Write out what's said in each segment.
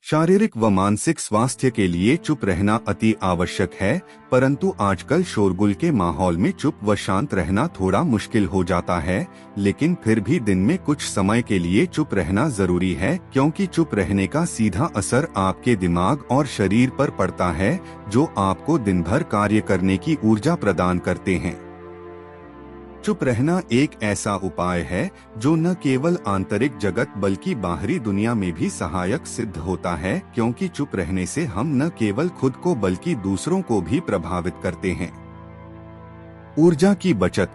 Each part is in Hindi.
शारीरिक व मानसिक स्वास्थ्य के लिए चुप रहना अति आवश्यक है, परंतु आजकल शोरगुल के माहौल में चुप व शांत रहना थोड़ा मुश्किल हो जाता है। लेकिन फिर भी दिन में कुछ समय के लिए चुप रहना जरूरी है, क्योंकि चुप रहने का सीधा असर आपके दिमाग और शरीर पर पड़ता है, जो आपको दिन भर कार्य करने की ऊर्जा प्रदान करते हैं। चुप रहना एक ऐसा उपाय है जो न केवल आंतरिक जगत बल्कि बाहरी दुनिया में भी सहायक सिद्ध होता है, क्योंकि चुप रहने से हम न केवल खुद को बल्कि दूसरों को भी प्रभावित करते हैं। ऊर्जा की बचत।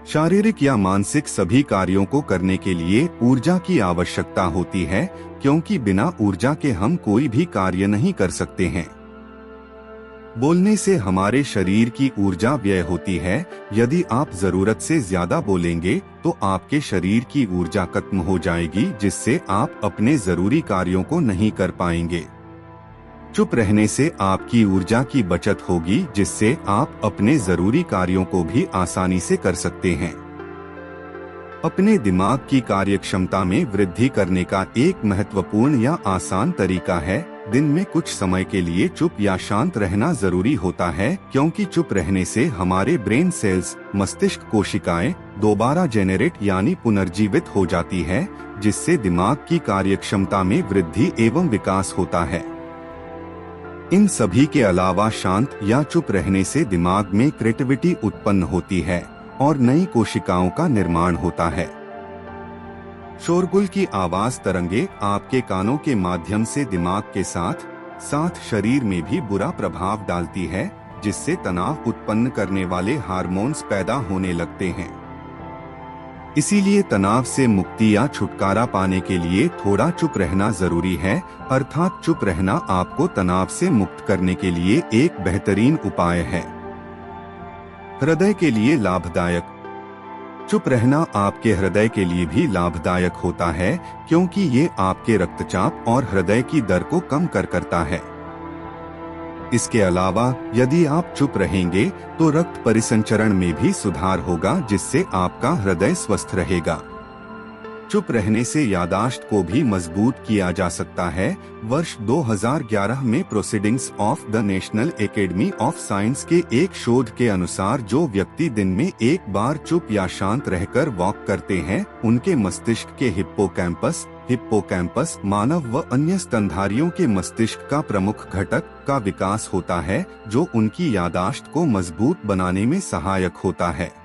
शारीरिक या मानसिक सभी कार्यों को करने के लिए ऊर्जा की आवश्यकता होती है, क्योंकि बिना ऊर्जा के हम कोई भी कार्य नहीं कर सकते हैं। बोलने से हमारे शरीर की ऊर्जा व्यय होती है। यदि आप जरूरत से ज्यादा बोलेंगे तो आपके शरीर की ऊर्जा खत्म हो जाएगी, जिससे आप अपने जरूरी कार्यों को नहीं कर पाएंगे। चुप रहने से आपकी ऊर्जा की बचत होगी, जिससे आप अपने जरूरी कार्यों को भी आसानी से कर सकते हैं। अपने दिमाग की कार्यक्षमता में वृद्धि करने का एक महत्वपूर्ण या आसान तरीका है दिन में कुछ समय के लिए चुप या शांत रहना जरूरी होता है, क्योंकि चुप रहने से हमारे ब्रेन सेल्स, मस्तिष्क कोशिकाएं दोबारा जेनरेट यानी पुनर्जीवित हो जाती है, जिससे दिमाग की कार्यक्षमता में वृद्धि एवं विकास होता है। इन सभी के अलावा शांत या चुप रहने से दिमाग में क्रिएटिविटी उत्पन्न होती है और नई कोशिकाओं का निर्माण होता है। शोरगुल की आवाज तरंगे आपके कानों के माध्यम से दिमाग के साथ साथ शरीर में भी बुरा प्रभाव डालती है, जिससे तनाव उत्पन्न करने वाले हार्मोन्स पैदा होने लगते हैं। इसीलिए तनाव से मुक्ति या छुटकारा पाने के लिए थोड़ा चुप रहना जरूरी है, अर्थात चुप रहना आपको तनाव से मुक्त करने के लिए एक बेहतरीन उपाय है। हृदय के लिए लाभदायक। चुप रहना आपके हृदय के लिए भी लाभदायक होता है, क्योंकि ये आपके रक्तचाप और हृदय की दर को कम करता है। इसके अलावा यदि आप चुप रहेंगे तो रक्त परिसंचरण में भी सुधार होगा, जिससे आपका हृदय स्वस्थ रहेगा। चुप रहने से यादाश्त को भी मजबूत किया जा सकता है। वर्ष 2011 में proceedings of the national academy of science के एक शोध के अनुसार जो व्यक्ति दिन में एक बार चुप या शांत रहकर वॉक करते हैं, उनके मस्तिष्क के हिप्पोकैम्पस मानव व अन्य स्तनधारियों के मस्तिष्क का प्रमुख घटक का विकास होता है, जो उनकी यादाश्त को मजबूत बनाने में सहायक होता है।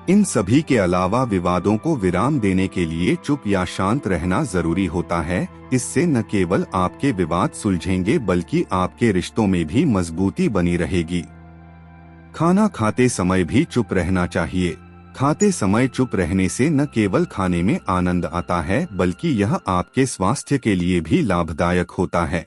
इन सभी के अलावा विवादों को विराम देने के लिए चुप या शांत रहना जरूरी होता है। इससे न केवल आपके विवाद सुलझेंगे बल्कि आपके रिश्तों में भी मजबूती बनी रहेगी। खाना खाते समय भी चुप रहना चाहिए। खाते समय चुप रहने से न केवल खाने में आनंद आता है, बल्कि यह आपके स्वास्थ्य के लिए भी लाभदायक होता है।